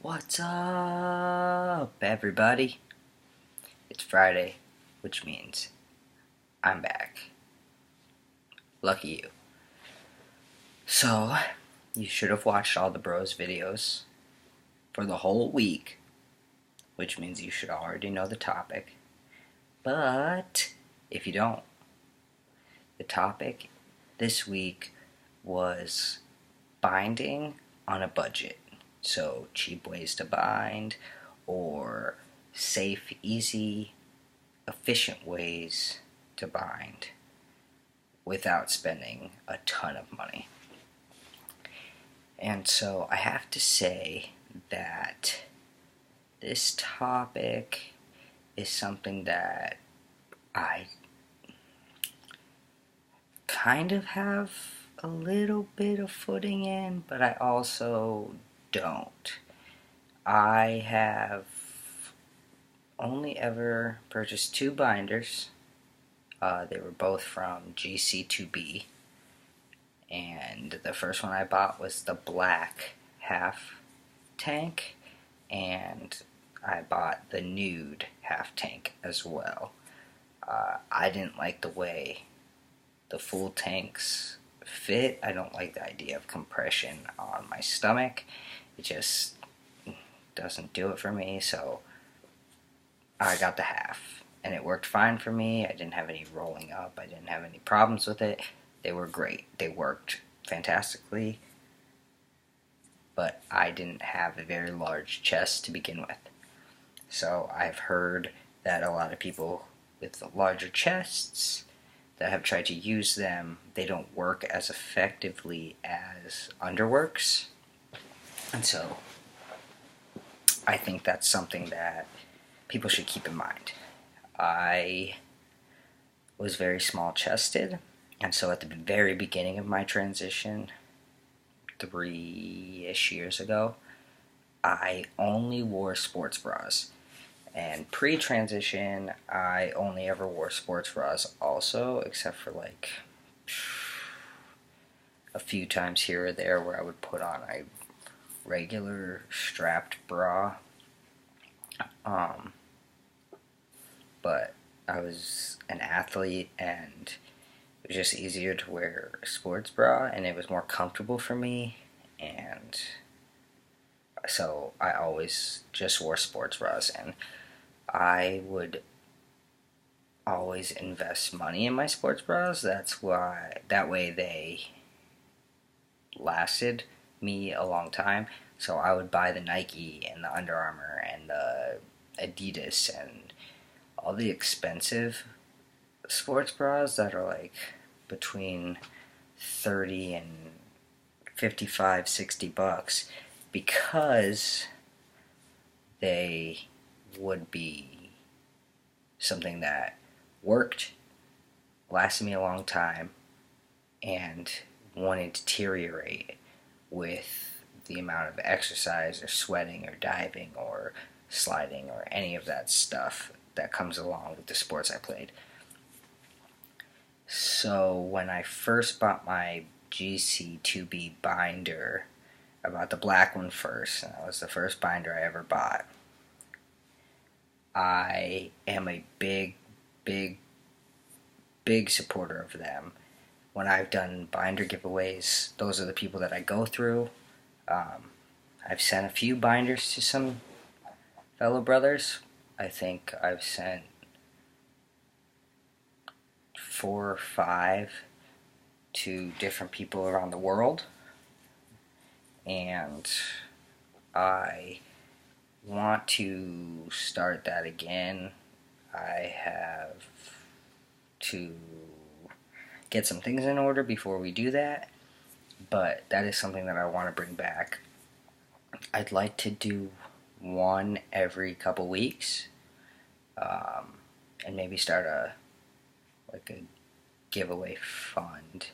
What's up, everybody? It's Friday, which means I'm back. Lucky you. So, you should have watched all the bros videos for the whole week, which means you should already know the topic. But, if you don't, the topic this week was binding on a budget. So, cheap ways to bind, or safe, easy, efficient ways to bind without spending a ton of money. And so I have to say that this topic is something that I kind of have a little bit of footing in, but I also don't. I have only ever purchased two binders. They were both from GC2B, and the first one I bought was the black half tank, and I bought the nude half tank as well. I didn't like the way the full tanks fit. I don't like the idea of compression on my stomach. It just doesn't do it for me, so I got the half, and it worked fine for me. I didn't have any rolling up. I didn't have any problems with it. They were great. They worked fantastically, but I didn't have a very large chest to begin with. So I've heard that a lot of people with larger chests that have tried to use them, they don't work as effectively as underworks. And so I think that's something that people should keep in mind. I was very small chested, and so at the very beginning of my transition, 3-ish years ago, I only wore sports bras. And pre-transition, I only ever wore sports bras also, except for like a few times here or there where I would put on a regular strapped bra. But I was an athlete, and it was just easier to wear a sports bra, and it was more comfortable for me, and so I always just wore sports bras, and I would always invest money in my sports bras. That way they lasted me a long time. So I would buy the Nike and the Under Armour and the Adidas and all the expensive sports bras that are like between 30 and 55, 60 bucks, because they would be something that worked, lasted me a long time, and wouldn't deteriorate with the amount of exercise or sweating or diving or sliding or any of that stuff that comes along with the sports I played. So when I first bought my GC2B binder, I bought the black one first, and that was the first binder I ever bought. I am a big, big, big supporter of them. When I've done binder giveaways, those are the people that I go through. I've sent a few binders to some fellow brothers. I think I've sent 4 or 5 to different people around the world, and I want to start that again. I have to get some things in order before we do that, but that is something that I want to bring back. I'd like to do one every couple weeks, and maybe start a giveaway fund,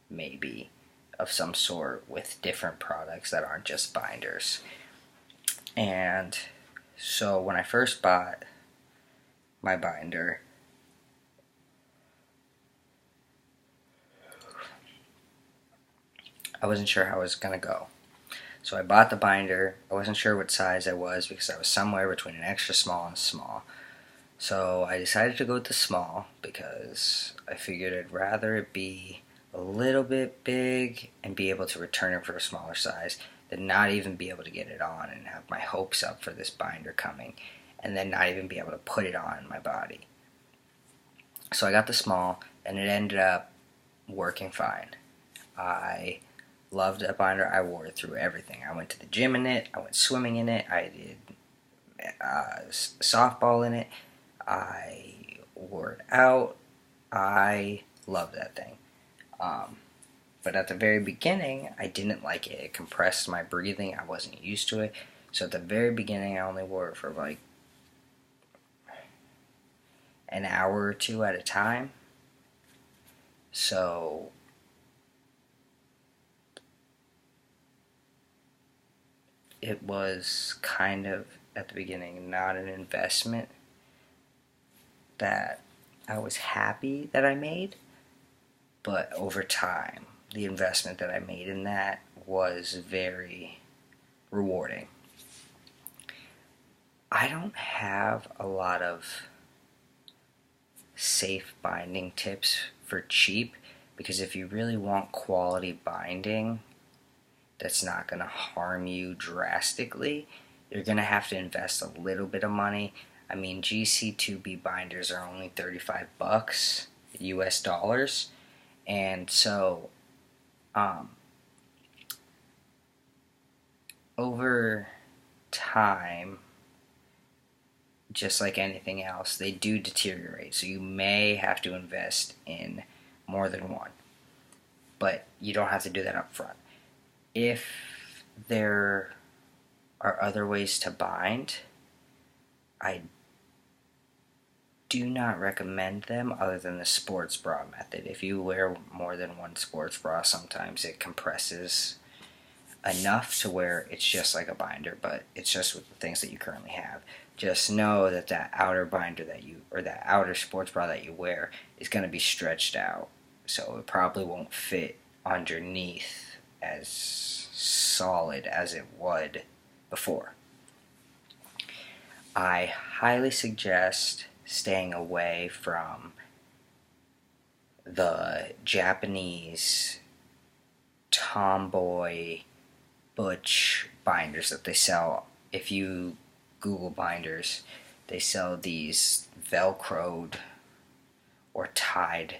maybe, of some sort with different products that aren't just binders. And so when I first bought my binder, I wasn't sure how it was going to go. So I bought the binder. I wasn't sure what size I was because I was somewhere between an extra small and a small. So I decided to go with the small because I figured I'd rather it be a little bit big and be able to return it for a smaller size than not even be able to get it on and have my hopes up for this binder coming and then not even be able to put it on my body. So I got the small and it ended up working fine. I loved that binder. I wore it through everything. I went to the gym in it. I went swimming in it. I did softball in it. I wore it out. I loved that thing. But at the very beginning, I didn't like it. It compressed my breathing. I wasn't used to it. So at the very beginning, I only wore it for like an hour or two at a time. So it was kind of, at the beginning, not an investment that I was happy that I made. But over time, the investment that I made in that was very rewarding. I don't have a lot of safe binding tips for cheap because if you really want quality binding that's not going to harm you drastically, you're going to have to invest a little bit of money. I mean, GC2B binders are only $35 US dollars, and so over time, just like anything else, they do deteriorate. So you may have to invest in more than one, but you don't have to do that up front. If there are other ways to bind, I do not recommend them other than the sports bra method. If you wear more than one sports bra, sometimes it compresses enough to where it's just like a binder, but it's just with the things that you currently have. Just know that that outer binder that you, or that outer sports bra that you wear is going to be stretched out, so it probably won't fit underneath as solid as it would before. I highly suggest staying away from the Japanese tomboy butch binders that they sell. If you Google binders, they sell these velcroed or tied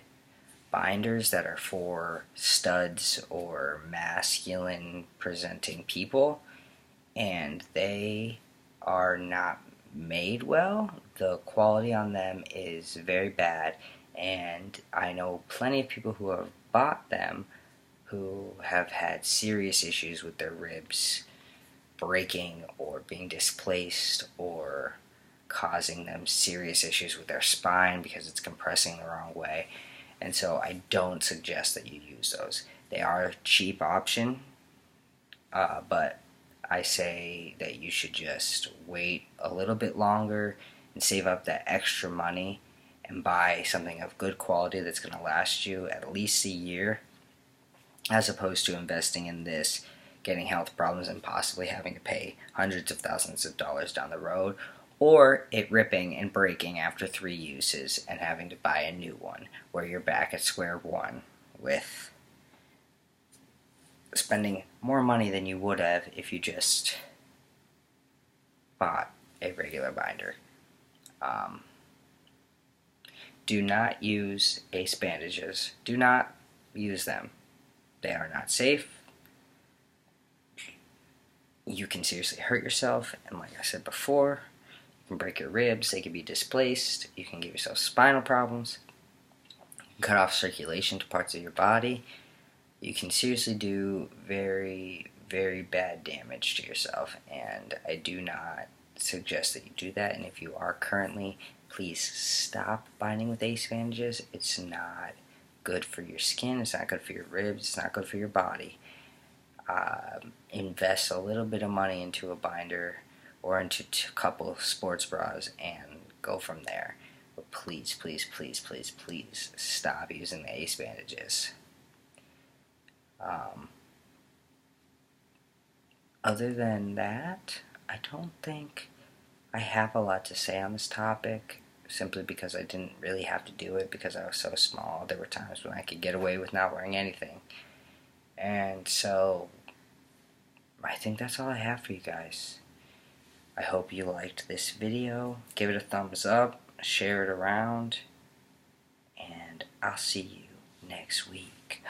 binders that are for studs or masculine presenting people, and they are not made well. The quality on them is very bad, and I know plenty of people who have bought them who have had serious issues with their ribs breaking or being displaced or causing them serious issues with their spine because it's compressing the wrong way. And so I don't suggest that you use those. They are a cheap option, but I say that you should just wait a little bit longer and save up that extra money and buy something of good quality that's going to last you at least a year, as opposed to investing in this, getting health problems, and possibly having to pay hundreds of thousands of dollars down the road, or it ripping and breaking after 3 uses and having to buy a new one, where you're back at square one with spending more money than you would have if you just bought a regular binder. Do not use ace bandages. Do not use them. They are not safe. You can seriously hurt yourself, and like I said before, you can break your ribs, they can be displaced, you can give yourself spinal problems, you can cut off circulation to parts of your body. You can seriously do very, very bad damage to yourself, and I do not suggest that you do that. And if you are currently, please stop binding with ace bandages. It's not good for your skin, it's not good for your ribs, it's not good for your body. Invest a little bit of money into a binder or into a couple of sports bras and go from there. But please, please, please, please, please stop using the ace bandages. other than that, I don't think I have a lot to say on this topic, simply because I didn't really have to do it because I was so small. There were times when I could get away with not wearing anything. And so, I think that's all I have for you guys. I hope you liked this video. Give it a thumbs up, share it around, and I'll see you next week.